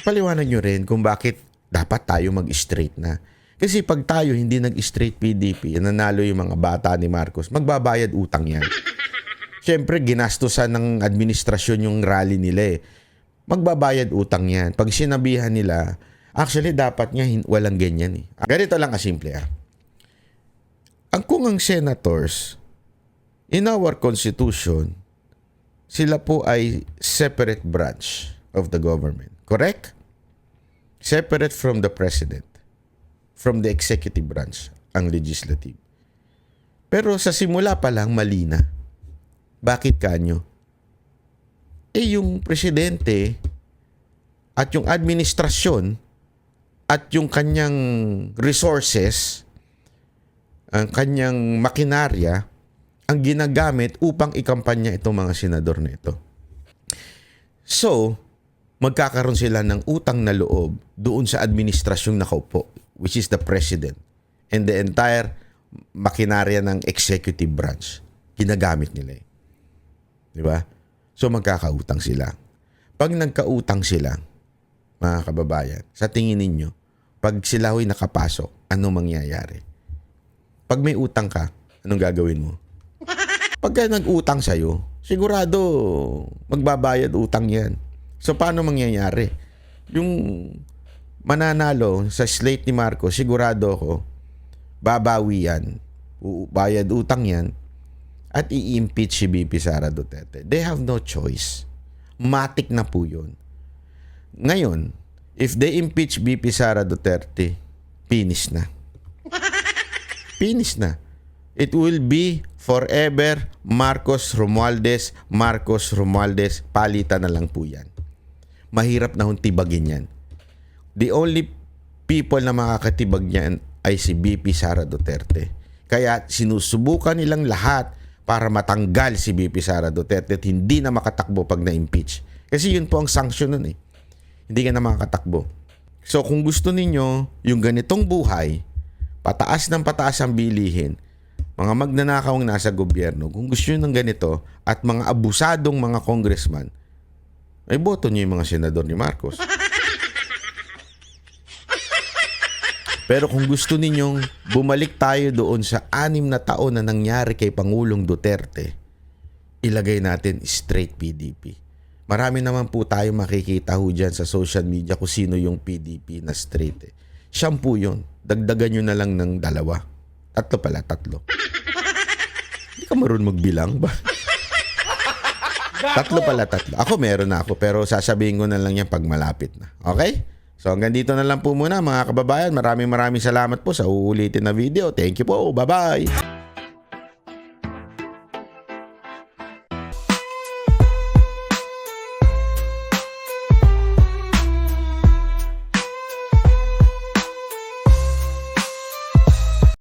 Paliwanag nyo rin kung bakit dapat tayo mag-straight na. Kasi pag tayo hindi nag-straight PDP, nanalo yung mga bata ni Marcos, magbabayad utang yan. Siyempre, ginastusan ng administrasyon yung rally nila eh. Magbabayad utang yan. Pag sinabihan nila, actually dapat nga walang ganyan eh. Ganito lang kasimple ah. Kung ang senators, in our constitution, sila po ay separate branch of the government. Correct? Separate from the president. From the executive branch, ang legislative. Pero sa simula pa lang, mali na. Bakit kanyo? Yung presidente at yung administrasyon at yung kanyang resources, ang kanyang makinarya, ang ginagamit upang ikampanya itong mga senador na ito. So, magkakaroon sila ng utang na loob doon sa administrasyong nakaupo, which is the president and the entire makinarya ng executive branch. Ginagamit nila eh. Di ba? So magkakautang sila. Pag nagkautang sila, mga kababayan, sa tingin ninyo, pag sila ho'y nakapasok, anong mangyayari? Pag may utang ka, anong gagawin mo? Pagka nag-utang sa'yo, sigurado magbabayad utang yan. So paano mangyayari? Yung mananalo sa slate ni Marcos, sigurado ako, babawi yan. Bayad utang yan. At i-impeach si BP Sara Duterte. They have no choice. Matik na po yun. Ngayon, if they impeach BP Sara Duterte, finish na. Finish na. It will be forever Marcos Romualdez, palitan na lang po yan. Mahirap na tibagin yan. The only people na makakatibag niyan ay si BP Sara Duterte. Kaya sinusubukan nilang lahat para matanggal si BP Sara Duterte at hindi na makatakbo pag na-impeach. Kasi yun po ang sanction nun eh. Hindi ka na makakatakbo. So kung gusto ninyo yung ganitong buhay, pataas ng pataas ang bilihin, mga magnanakaw ang nasa gobyerno, kung gusto nyo ng ganito at mga abusadong mga congressman, ay boto nyo yung mga senador ni Marcos. Pero kung gusto ninyong bumalik tayo doon sa 6 na taon na nangyari kay Pangulong Duterte, ilagay natin straight PDP. Marami naman po tayo makikita ho dyan sa social media kung sino yung PDP na straight eh. Siyam po yun. Dagdagan nyo na lang ng 2. 3 pala, 3. Hindi ka marunong magbilang ba? 3 pala, 3. Ako meron na ako pero sasabihin ko na lang yan pag malapit na. Okay? So hanggang dito na lang po muna mga kababayan. Maraming salamat po sa uulitin na video. Thank you po. Bye-bye.